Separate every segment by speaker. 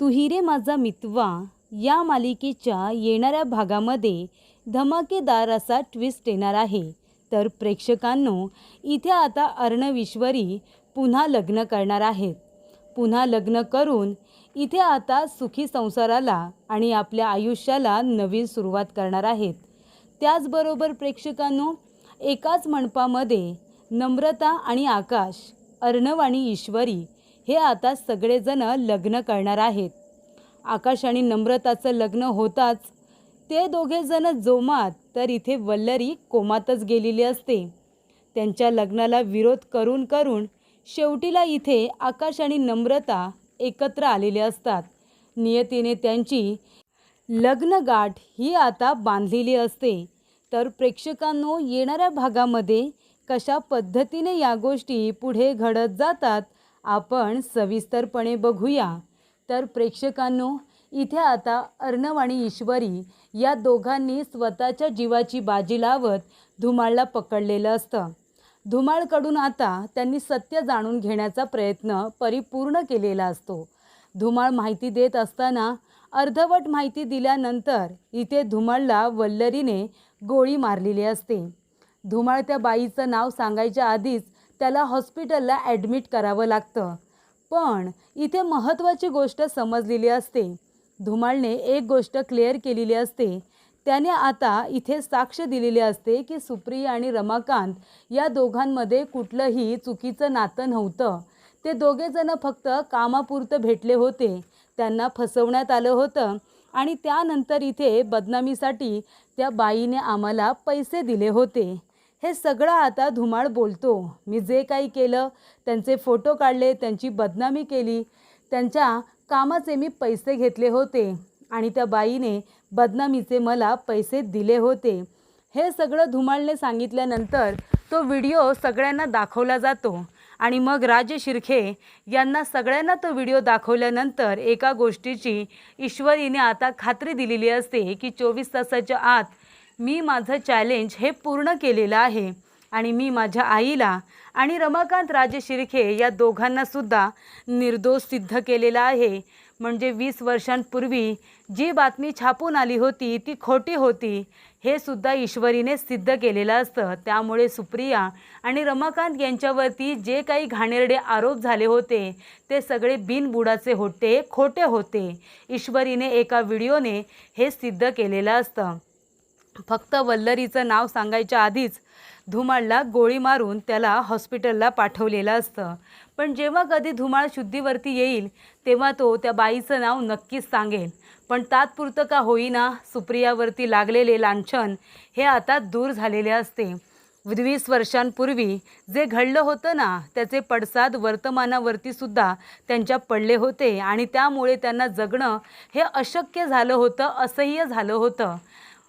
Speaker 1: तू ही रे माझा मितवा या मालिकेच्या येणाऱ्या भागामध्ये धमाकेदार असा ट्विस्ट येणार आहे। तर प्रेक्षकांनो, इथे आता अर्णव ईश्वरी पुन्हा लग्न करणार आहेत। पुन्हा लग्न करून इथे आता सुखी संसाराला आणि आपल्या आयुष्याला नवीन सुरुवात करणार आहेत। त्याचबरोबर प्रेक्षकांनो, एकाच मंडपामध्ये नम्रता आणि आकाश, अर्णव आणि ईश्वरी हे आता सगळेजण लग्न करणार आहेत। आकाश आणि नम्रताचं लग्न होताच ते दोघेजण जोमात, तर इथे वल्लरी कोमातच गेलेली असते। त्यांच्या लग्नाला विरोध करून करून शेवटीला इथे आकाश आणि नम्रता एकत्र आलेले असतात। नियतीने त्यांची लग्नगाठ ही आता बांधलेली असते। तर प्रेक्षकांनो, येणाऱ्या भागामध्ये कशा पद्धतीने या गोष्टी पुढे घडत जातात आपण सविस्तरपणे बघूया। तर प्रेक्षकांनो, इथे आता अर्णव आणि ईश्वरी या दोघांनी स्वतःच्या जीवाची बाजी लावत धुमाळला पकडलेलं असतं। धुमाळकडून आता त्यांनी सत्य जाणून घेण्याचा प्रयत्न परिपूर्ण केलेला असतो। धुमाळ माहिती देत असताना अर्धवट माहिती दिल्यानंतर इथे धुमाळला वल्लरीने गोळी मारलेली असते। धुमाळ त्या बाईचं नाव सांगायच्या आधीच त्याला हॉस्पिटलला ॲडमिट करावं लागतं। पण इथे महत्त्वाची गोष्ट समजलेली असते। धुमाळने एक गोष्ट क्लिअर केलेली असते। त्याने आता इथे साक्ष दिलेली असते की सुप्रिया आणि रमाकांत या दोघांमध्ये कुठलंही चुकीचं नातं नव्हतं। ते दोघेजण फक्त कामापुरतं भेटले होते। त्यांना फसवण्यात आलं होतं आणि त्यानंतर इथे बदनामीसाठी त्या बाईने आम्हाला पैसे दिले होते। हे सगळं आता धुमाळ बोलतो। मी जे काही केलं, त्यांचे फोटो काढले, त्यांची बदनामी केली, त्यांच्या कामाचे मी पैसे घेतले होते आणि त्या बाईने बदनामीचे मला पैसे दिले होते। हे सगळं धुमाळने सांगितल्यानंतर तो व्हिडिओ सगळ्यांना दाखवला जातो आणि मग राजे शिर्के यांना सगळ्यांना तो व्हिडिओ दाखवल्यानंतर एका गोष्टीची ईश्वरीने आता खात्री दिलेली असते की 24 तासाच्या आत मी माझं चॅलेंज हे पूर्ण केलेलं आहे आणि मी माझ्या आईला आणि रमाकांत राजे शिर्के या दोघांनासुद्धा निर्दोष सिद्ध केलेलं आहे। म्हणजे 20 वर्षांपूर्वी जी बातमी छापून आली होती ती खोटी होती हे सुद्धा ईश्वरीने सिद्ध केलेलं असतं। त्यामुळे सुप्रिया आणि रमाकांत यांच्यावरती जे काही घाणेरडे आरोप झाले होते ते सगळे बिनबुडाचे होते, खोटे होते। ईश्वरीने एका व्हिडिओने हे सिद्ध केलेलं असतं। फक्त वल्लरीचं नाव सांगायच्या आधीच धुमाळला गोळी मारून त्याला हॉस्पिटलला पाठवलेलं असतं। पण जेव्हा कधी धुमाळ शुद्धीवरती येईल तेव्हा तो त्या बाईचं नाव नक्कीच सांगेल। पण तात्पुरतं का होईना सुप्रियावरती लागलेले लांछन हे आता दूर झालेले असते। 20 वर्षांपूर्वी जे घडलं होतं ना, त्याचे पडसाद वर्तमानावरती सुद्धा त्यांच्या पडले होते आणि त्यामुळे त्यांना जगणं हे अशक्य झालं होतं, असह्य झालं होतं।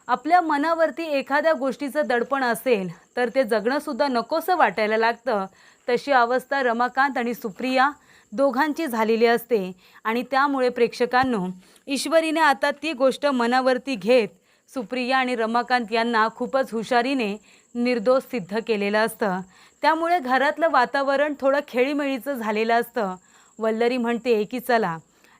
Speaker 1: आपल्या मनावरती एखाद्या गोष्टीचं दडपण असेल तर ते जगणंसुद्धा नकोसं वाटायला लागतं। तशी अवस्था रमाकांत आणि सुप्रिया दोघांची झालेली असते आणि त्यामुळे प्रेक्षकांनो, ईश्वरीने आता ती गोष्ट मनावरती घेत सुप्रिया आणि रमाकांत यांना खूपच हुशारीने निर्दोष सिद्ध केलेलं असतं। त्यामुळे घरातलं वातावरण थोडं खेळीमेळीचं झालेलं असतं। वल्लरी म्हणते की चला,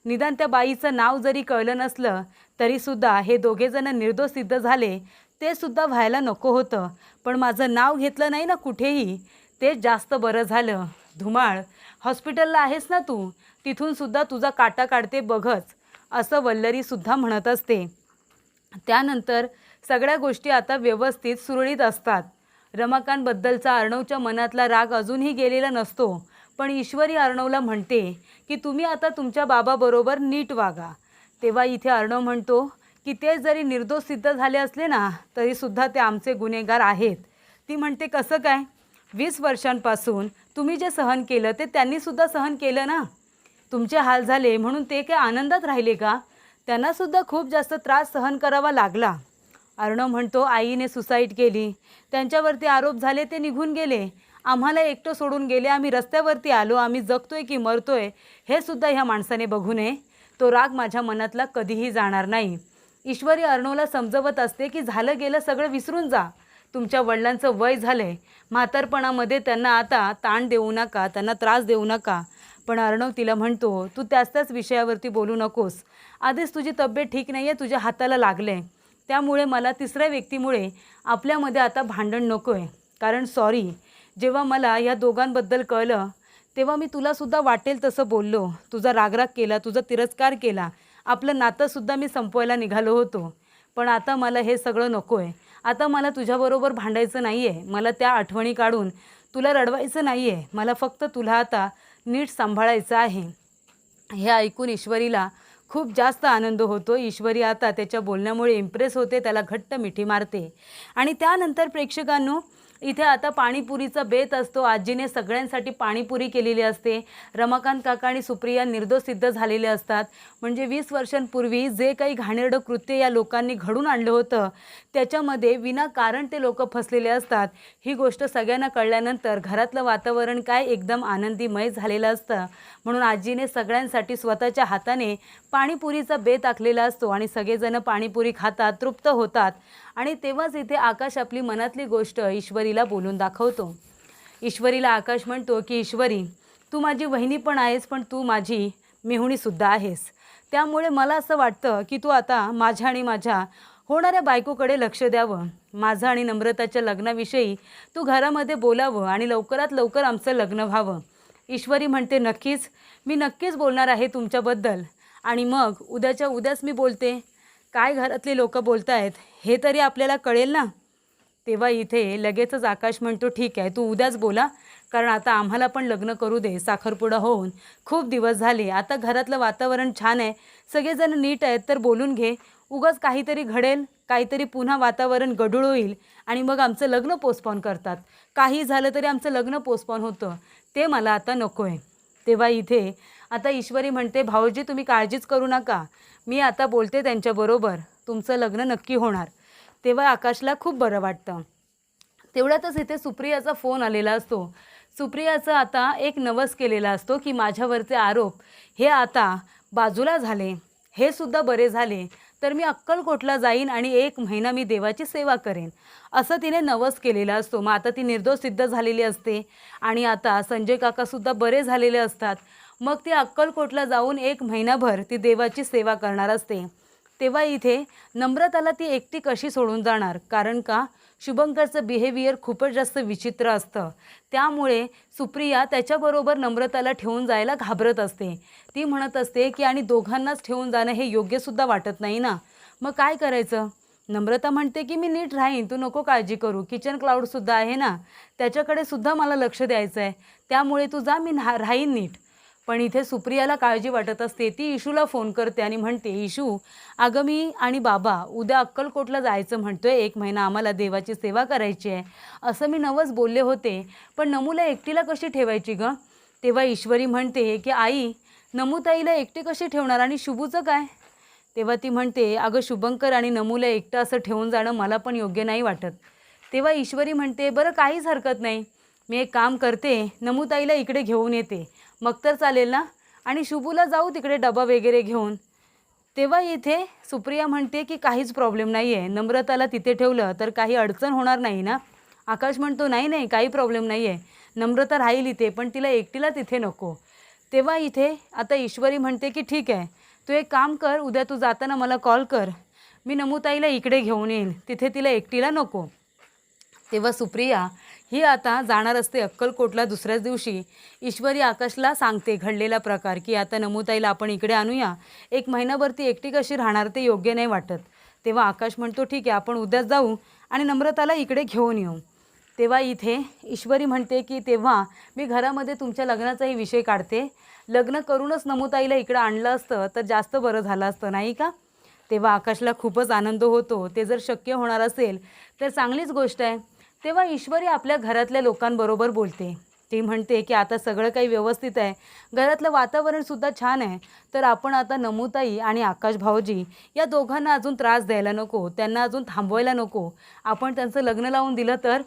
Speaker 1: निदान त्या बाईचं नाव जरी कळलं नसलं तरीसुद्धा हे दोघेजण निर्दोष सिद्ध झाले ते सुद्धा व्हायला नको होतं। पण माझं नाव घेतलं नाही ना कुठेही, ते जास्त बरं झालं। धुमाळ, हॉस्पिटलला आहेस ना तू, तिथूनसुद्धा तुझा काटा काढते बघच, असं वल्लरीसुद्धा म्हणत असते। त्यानंतर सगळ्या गोष्टी आता व्यवस्थित सुरळीत असतात। रमाकांतबद्दलचा अर्णवच्या मनातला राग अजूनही गेलेला नसतो। पण ईश्वरी अर्णवला म्हणते की तुम्ही आता तुमच्या बाबाबरोबर नीट वागा। तेव्हा इथे अर्णव म्हणतो की ते जरी निर्दोष सिद्ध झाले असले ना तरीसुद्धा ते आमचे गुन्हेगार आहेत। ती म्हणते कसं काय? 20 वर्षांपासून तुम्ही जे सहन केलं ते त्यांनीसुद्धा सहन केलं ना। तुमचे हाल झाले म्हणून ते काय आनंदात राहिले का? त्यांनासुद्धा खूप जास्त त्रास सहन करावा लागला। अर्णव म्हणतो आईने सुसाईड केली, त्यांच्यावरती आरोप झाले, ते निघून गेले, आम्हाला एकटं सोडून गेले, आम्ही रस्त्यावरती आलो, आम्ही जगतोय की मरतोय हे सुद्धा ह्या माणसाने बघू नये। तो राग माझ्या मनातला कधीही जाणार नाही। ईश्वरी अर्णवला समजवत असते की झालं गेलं सगळं विसरून जा। तुमच्या वडिलांचं वय झालंय, म्हातारपणामध्ये त्यांना आता ताण देऊ नका, त्यांना त्रास देऊ नका। पण अर्णव तिला म्हणतो, तू त्याच विषयावरती बोलू नकोस. आधीच तुझी तब्येत ठीक नाही आहे, तुझ्या हाताला लागलं आहे. त्यामुळे मला तिसऱ्या व्यक्तीमुळे आपल्यामध्ये आता भांडण नको आहे. कारण सॉरी, जेव्हा मला या दोघांबद्दल कळलं तेव्हा मी तुलासुद्धा वाटेल तसं बोललो, तुझा रागराग केला, तुझा तिरस्कार केला, आपलं नातंसुद्धा मी संपवायला निघालो होतो. पण आता मला हे सगळं नको आहे. आता मला तुझ्याबरोबर भांडायचं नाही आहे, मला त्या आठवणी काढून तुला रडवायचं नाही आहे, मला फक्त तुला आता नीट सांभाळायचं आहे. हे ऐकून ईश्वरीला खूप जास्त आनंद होतो. ईश्वरी आता त्याच्या बोलण्यामुळे इम्प्रेस होते, त्याला घट्ट मिठी मारते. आणि त्यानंतर प्रेक्षकांनो, इथे आता पाणीपुरीचा बेत असतो. आजीने सगळ्यांसाठी पाणीपुरी केलेली असते. रमाकांत काका आणि सुप्रिया निर्दोष सिद्ध झालेले असतात. म्हणजे 20 वर्षांपूर्वी जे काही घाणेरडं कृत्य या लोकांनी घडून आणलं होतं त्याच्यामध्ये विनाकारण ते लोक फसलेले असतात. ही गोष्ट सगळ्यांना कळल्यानंतर घरातलं वातावरण काय एकदम आनंदीमय झालेलं असतं. म्हणून आजीने सगळ्यांसाठी स्वतःच्या हाताने पाणीपुरीचा बेत आखलेला असतो आणि सगळेजण पाणीपुरी खातात, तृप्त होतात. आणि तेव्हाच इथे आकाश आपली मनातली गोष्ट ईश्वरीला बोलून दाखवतो. ईश्वरीला आकाश म्हणतो की ईश्वरी, तू माझी वहिनी पण आहेस, पण तू माझी मेहुणीसुद्धा आहेस. त्यामुळे मला असं वाटतं की तू आता माझ्या आणि माझ्या होणाऱ्या बायकोकडे लक्ष द्यावं. माझं आणि नम्रताच्या लग्नाविषयी तू घरामध्ये बोलावं आणि लवकरात लवकर आमचं लग्न व्हावं. ईश्वरी म्हणते, नक्कीच, मी नक्कीच बोलणार आहे तुमच्याबद्दल. आणि मग उद्याच्या उद्याच मी बोलते. काय घरातले लोक बोलत आहेत हे तरी आपल्याला कळेल ना. तेव्हा इथे लगेचच आकाश म्हणतो, ठीक आहे, तू उद्याच बोला, कारण आता आम्हाला पण लग्न करू दे. साखरपुडा होऊन खूप दिवस झाले. आता घरातलं वातावरण छान आहे, सगळेजण नीट आहेत, तर बोलून घे. उगाच काहीतरी घडेल, काहीतरी पुन्हा वातावरण गढूळ होईल आणि मग आमचं लग्न पोस्टपोन करतात. काही झालं तरी आमचं लग्न पोस्टपोन होतं, ते मला आता नको आहे. तेव्हा इथे आता ईश्वरी म्हणते, भाऊजी तुम्ही काळजीच करू नका, मी आता बोलते त्यांच्याबरोबर, तुमचं लग्न नक्की होणार. तेव्हा आकाशला खूप बरं वाटतं. तेवढ्यातच इथे सुप्रियाचा फोन आलेला असतो. सुप्रियाचं आता एक नवस केलेला असतो की माझ्यावरचे आरोप हे आता बाजूला झाले, हे सुद्धा बरे झाले, तर मी अक्कलकोटला जाईन आणि 1 महिना मी देवाची सेवा करेन, असं तिने नवस केलेला असतो. मग आता ती निर्दोष सिद्ध झालेली असते आणि आता संजय काकासुद्धा बरे झालेले असतात. मग ती अक्कलकोटला जाऊन 1 महिनाभर ती देवाची सेवा करणार असते. तेव्हा इथे नम्रताला ती एकटी कशी सोडून जाणार, कारण का शुभंकरचं बिहेवियर खूपच जास्त विचित्र असतं. त्यामुळे सुप्रिया त्याच्याबरोबर नम्रताला ठेवून जायला घाबरत असते. ती म्हणत असते की आणि दोघांनाच ठेवून जाणं हे योग्यसुद्धा वाटत नाही ना, मग काय करायचं. नम्रता म्हणते की मी नीट राहीन, तू नको काळजी करू, किचन क्लाउडसुद्धा आहे ना, त्याच्याकडे सुद्धा मला लक्ष द्यायचं आहे, त्यामुळे तू जा, मी राहीन नीट. पण इथे सुप्रियाला काळजी वाटत असते. ती इशूला फोन करते आणि म्हणते, इशू अगं मी आणि बाबा उद्या अक्कलकोटला जायचं म्हणतोय, 1 महिना आम्हाला देवाची सेवा करायची आहे, असं मी नवस बोलले होते, पण नमूला एकटीला कशी ठेवायची गं. तेव्हा ईश्वरी म्हणते की आई, नमूताईला एकटी कशी ठेवणार आणि शुभूचं काय. तेव्हा ती म्हणते, अगं शुभंकर आणि नमूला एकटं असं ठेवून जाणं मला पण योग्य नाही वाटत. तेव्हा ईश्वरी म्हणते, बरं काहीच हरकत नाही, मी एक काम करते, नमूताईला इकडे घेऊन येते, मग तर चालेल ना, आणि शुभूला जाऊ तिकडे डबा वगैरे घेऊन. तेव्हा इथे सुप्रिया म्हणते की काहीच प्रॉब्लेम नाही आहे, नम्रताला तिथे ठेवलं तर काही अडचण होणार नाही ना. आकाश म्हणतो, नाही नाही काही प्रॉब्लेम नाही आहे, नम्रता राहील इथे, पण तिला एकटीला तिथे नको. तेव्हा इथे आता ईश्वरी म्हणते की ठीक आहे, तू एक काम कर, उद्या तू जाताना मला कॉल कर, मी नमूताईला इकडे घेऊन येईन, तिथे तिला एकटीला नको. तेव्हा सुप्रिया ही आता जाणार असते अक्कलकोटला. दुसऱ्याच दिवशी ईश्वरी आकाशला सांगते घडलेला प्रकार की आता नमूताईला आपण इकडे आणूया, 1 महिनाभर ती एकटी कशी राहणार, ते योग्य नाही वाटत. तेव्हा आकाश म्हणतो, ठीक आहे, आपण उद्याच जाऊ आणि नम्रताला इकडे घेऊन येऊ. तेव्हा इथे ईश्वरी म्हणते की तेव्हा मी घरामध्ये तुमच्या लग्नाचाही विषय काढते, लग्न करूनच नमूताईला इकडं आणलं असतं तर जास्त बरं झालं असतं नाही का. तेव्हा आकाशला खूपच आनंद होतो. ते जर शक्य होणार असेल तर चांगलीच गोष्ट आहे. तेव्हा ईश्वरी आपल्या घरातल्या लोकांबरोबर बोलते. ती म्हणते की आता सगळं काही व्यवस्थित आहे, घरातलं वातावरणसुद्धा छान आहे, तर आपण आता नमूताई आणि आकाश भाऊजी या दोघांना अजून त्रास द्यायला नको, त्यांना अजून थांबवायला नको, आपण त्यांचं लग्न लावून दिलं तर.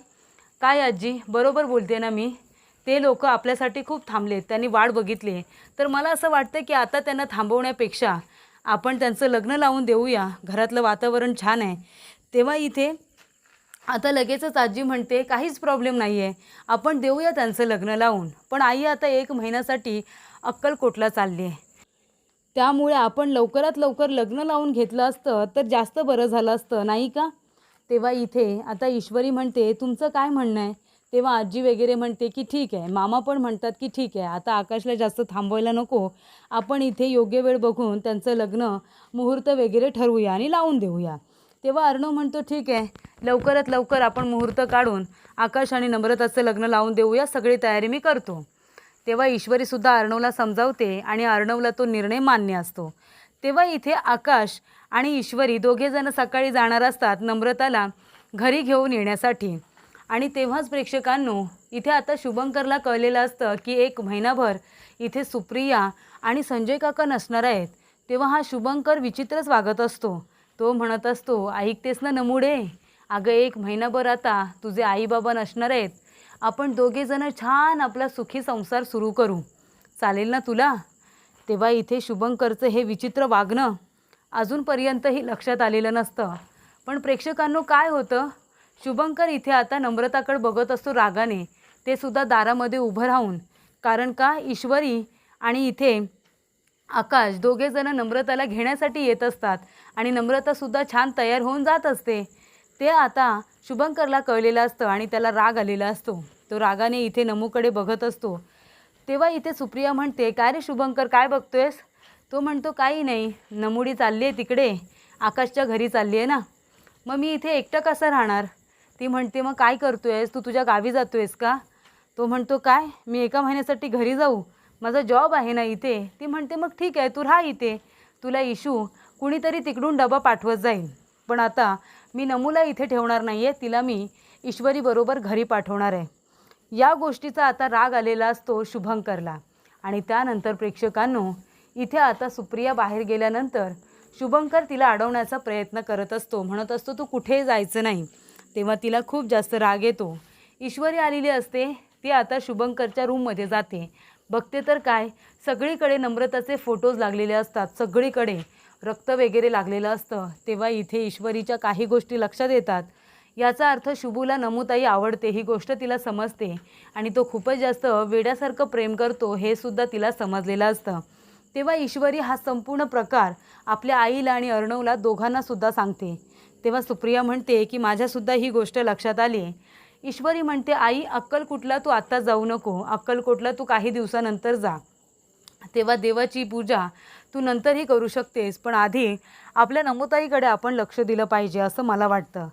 Speaker 1: काय आजी बरोबर बोलते ना मी, ते लोक आपल्यासाठी खूप थांबलेत, त्यांनी वाट बघितली, तर मला असं वाटतं की आता त्यांना थांबवण्यापेक्षा आपण त्यांचं लग्न लावून देऊया, घरातलं वातावरण छान आहे. तेव्हा इथे आता लगेचच आजी म्हणते, काहीच प्रॉब्लेम नाही आहे, आपण देऊया त्यांचं लग्न लावून, पण आई आता 1 महिन्यासाठी अक्कलकोटला चालली आहे. त्यामुळे आपण लवकरात लवकर लग्न लावून घेतलं असतं तर जास्त बरं झालं असतं, नाही का? तेव्हा इथे आता ईश्वरी म्हणते, तुमचं काय म्हणणं आहे? तेव्हा आजी वगैरे म्हणते की ठीक आहे. मामा पण म्हणतात की ठीक आहे, आता आकाशला जास्त थांबवायला नको. आपण इथे योग्य वेळ बघून त्यांचं लग्न मुहूर्त वगैरे ठरवूया आणि लावून देऊया. तेव्हा अर्णव म्हणतो, ठीक आहे, लवकरात लवकर आपण मुहूर्त काढून आकाश आणि नम्रताचं लग्न लावून देऊया. सगळी तयारी मी करतो. तेव्हा ईश्वरीसुद्धा अर्णवला समजावते आणि अर्णवला तो निर्णय मान्य असतो. तेव्हा इथे आकाश आणि ईश्वरी दोघेजण सकाळी जाणार असतात नम्रताला घरी घेऊन येण्यासाठी. आणि तेव्हाच प्रेक्षकांनो, इथे आता शुभंकरला कळलेलं असतं की 1 महिनाभर इथे सुप्रिया आणि संजय काका नसणार आहेत. तेव्हा हा शुभंकर विचित्रच वागत असतो. तो म्हणत असतो, ऐकतेस ना नमुडे, अगं 1 महिनाभर आता तुझे आईबाबा नसणार आहेत. आपण दोघेजणं छान आपला सुखी संसार सुरू करू, चालेल ना तुला? तेव्हा इथे शुभंकरचं हे विचित्र वागणं अजूनपर्यंतही लक्षात आलेलं नसतं. पण प्रेक्षकांनो, काय होतं, शुभंकर इथे आता नम्रताकडे बघत असतो रागाने, ते सुद्धा दारामध्ये उभं राहून. कारण का, ईश्वरी आणि इथे आकाश दोघेजणं नम्रताला घेण्यासाठी येत असतात आणि नम्रतासुद्धा छान तयार होऊन जात असते. ते आता शुभंकरला कळलेलं असतं आणि त्याला राग आलेला असतो. तो रागाने इथे नमूकडे बघत असतो. तेव्हा इथे सुप्रिया म्हणते, काय रे शुभंकर, काय बघतोयस? तो म्हणतो, काही नाही, नमुडी चालली आहे तिकडे, आकाशच्या घरी चालली आहे ना, मग मी इथे एकटं कसं राहणार? ती म्हणते, मग काय करतोयस तू, तुझ्या गावी जातोयस का? तो म्हणतो, काय, मी 1 महिन्यासाठी घरी जाऊ, माझा जॉब आहे ना इथे. ती म्हणते, मग ठीक आहे, तू राहा इथे, तुला इशू कुणीतरी तिकडून डबा पाठवत जाईल. पण आता मी नमूला इथे ठेवणार नाही आहे, तिला मी ईश्वरीबरोबर घरी पाठवणार आहे. या गोष्टीचा आता राग आलेला असतो शुभंकरला. आणि त्यानंतर प्रेक्षकांनो, इथे आता सुप्रिया बाहेर गेल्यानंतर शुभंकर तिला अडवण्याचा प्रयत्न करत असतो. म्हणत असतो, तू कुठेही जायचं नाही. तेव्हा तिला खूप जास्त राग येतो. ईश्वरी आलेली असते, ती आता शुभंकरच्या रूममध्ये जाते. बघते तर काय, सगळीकडे नम्रताचे फोटोज लागलेले असतात, सगळीकडे रक्त वगैरे लागलेलं असतं. तेव्हा इथे ईश्वरीच्या काही गोष्टी लक्षात येतात. याचा अर्थ शुभूला नमूताई आवडते ही गोष्ट तिला समजते आणि तो खूपच जास्त वेड्यासारखं प्रेम करतो हे सुद्धा तिला समजलेलं असतं. तेव्हा ईश्वरी हा संपूर्ण प्रकार आपल्या आईला आणि अर्णवला दोघांनासुद्धा सांगते. तेव्हा सुप्रिया म्हणते की माझ्यासुद्धा ही गोष्ट लक्षात आली आहे. ईश्वरी म्हणते, आई, अक्कलकोटला तू आत्ता जाऊ नको, अक्कलकोटला तू काही दिवसानंतर जा. तेव्हा देवाची पूजा तू नंतरही करू शकतेस, पण आधी आपल्या नमूताईकडे आपण लक्ष दिलं पाहिजे असं मला वाटतं.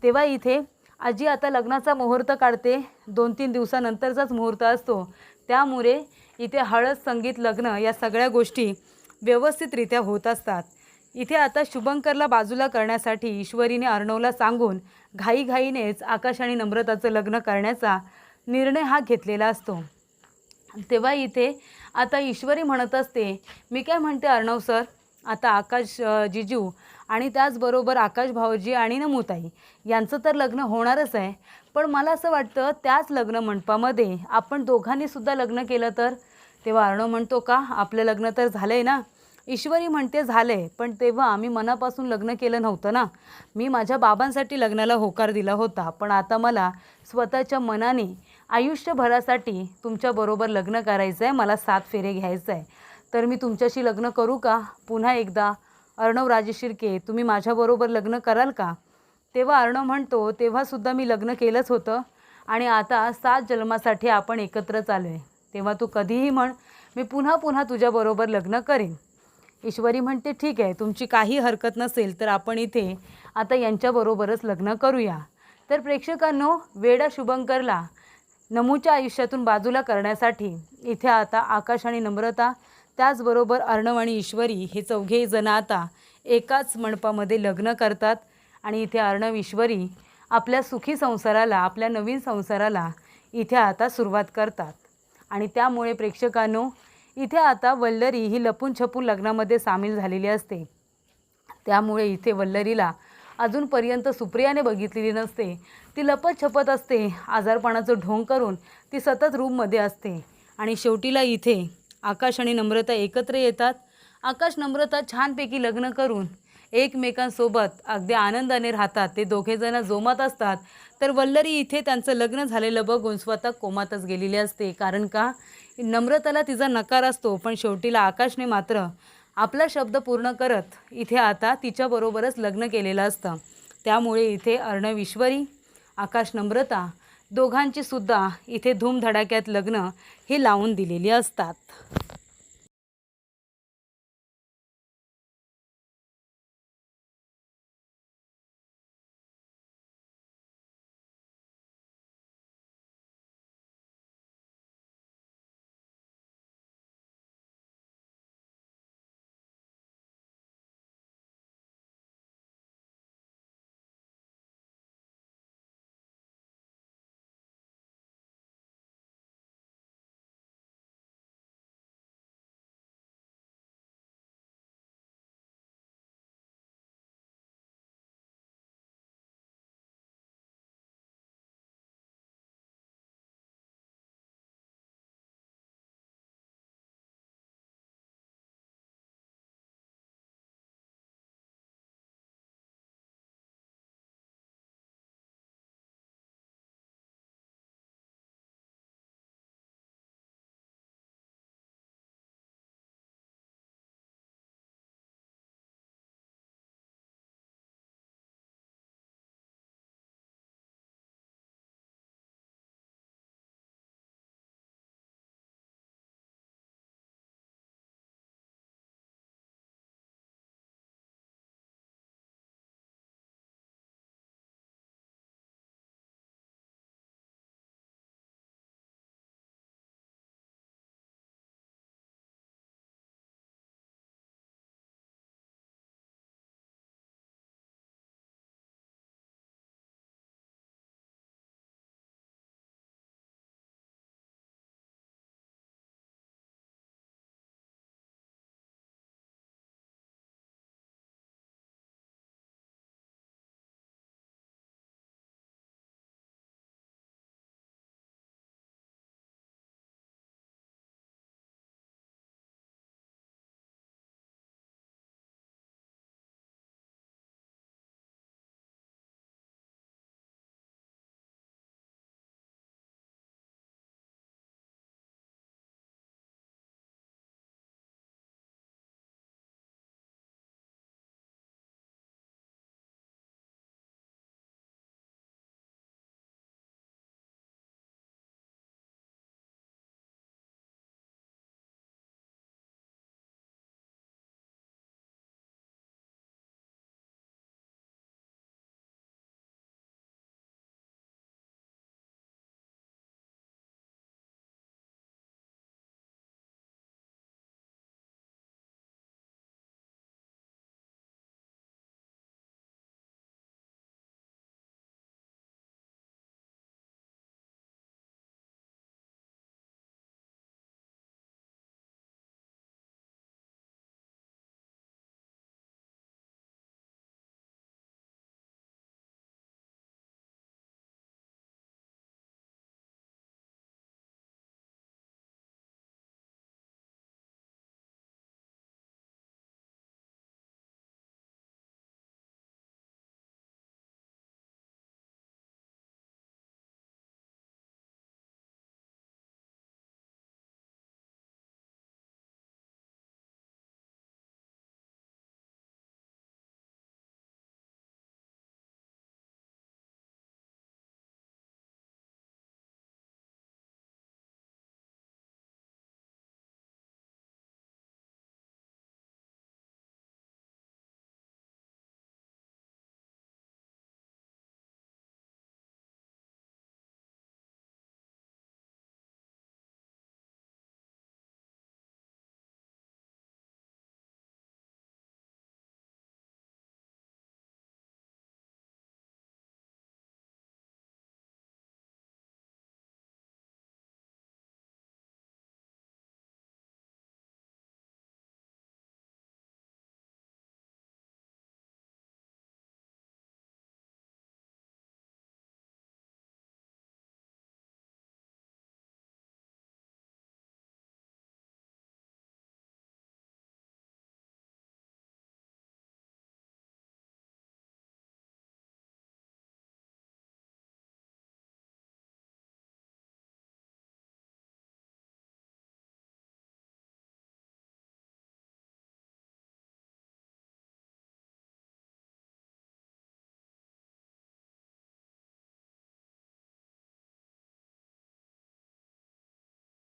Speaker 1: तेव्हा इथे आजी आता लग्नाचा मुहूर्त काढते. 2-3 दिवसानंतरचाच मुहूर्त असतो. त्यामुळे इथे हळद, संगीत, लग्न या सगळ्या गोष्टी व्यवस्थितरित्या होत असतात. इथे आता शुभंकरला बाजूला करण्यासाठी ईश्वरीने अर्णवला सांगून घाईघाईनेच आकाश आणि नम्रताचं लग्न करण्याचा निर्णय हा घेतलेला असतो. तेव्हा इथे आता ईश्वरी म्हणत असते, मी काय म्हणते अर्णव सर, आता आकाश जिजू आणि त्याचबरोबर आकाश भाऊजी आणि नमूताई यांचं तर लग्न होणारच आहे, पण मला असं वाटतं त्याच लग्न मंडपामध्ये आपण दोघांनीसुद्धा लग्न केलं तर. तेव्हा अर्णव म्हणतो, का, आपलं लग्न तर झालं आहे ना? ईश्वरी म्हणते, झालं आहे, पण तेव्हा आम्ही मनापासून लग्न केलं नव्हतं ना. मी माझ्या बाबांसाठी लग्नाला होकार दिला होता, पण आता मला स्वतःच्या मनाने आयुष्यभरासाठी तुमच्याबरोबर लग्न करायचं आहे, मला 7 फेरे घ्यायचं आहे. तर मी तुमच्याशी लग्न करू का? पुन्हा एकदा अर्णव राजे शिर्के, तुम्ही माझ्याबरोबर लग्न कराल का? तेव्हा अर्णव म्हणतो, तेव्हासुद्धा मी लग्न केलंच होतं आणि आता 7 जन्मासाठी आपण एकत्र चालू आहे. तेव्हा तू कधीही म्हण, मी पुन्हा पुन्हा तुझ्याबरोबर लग्न करेन. ईश्वरी म्हणते, ठीक आहे, तुमची काही हरकत नसेल तर आपण इथे आता यांच्याबरोबरच लग्न करूया. तर प्रेक्षकांनो, वेडा शुभंकरला नमूच्या आयुष्यातून बाजूला करण्यासाठी इथे आता आकाश आणि नम्रता, त्याचबरोबर अर्णव आणि ईश्वरी हे 4घे जण आता एकाच मंडपामध्ये लग्न करतात. आणि इथे अर्णव, ईश्वरी आपल्या सुखी संसाराला, आपल्या नवीन संसाराला इथे आता सुरुवात करतात. आणि त्यामुळे प्रेक्षकांनो, इथे आता वल्लरी ही लपून छपून लग्नामध्ये सामील झालेली असते. त्यामुळे इथे वल्लरीला अजूनपर्यंत सुप्रियाने बघितलेली नसते. ती लपत छपत असते, आजारपणाचं ढोंग करून ती सतत रूममध्ये असते. आणि शेवटीला इथे आकाश आणि नम्रता एकत्र येतात. आकाश नम्रता छानपैकी लग्न करून एकमेकांसोबत अगदी आनंदाने राहतात. ते दोघेजण जोमात असतात. तर वल्लरी इथे त्यांचं लग्न झालेलं बघून स्वतः कोमातच गेलेली असते. कारण का, नम्रताला तिचा नकार असतो, पण शेवटीला आकाशने मात्र आपला शब्द पूर्ण करत इथे आता तिच्याबरोबरच लग्न केलेलं असतं. त्यामुळे इथे अर्णव ईश्वरी, आकाश नम्रता दोघांची सुद्धा इथे धूमधडाक्यात लग्न हे लावून दिलेली असतात.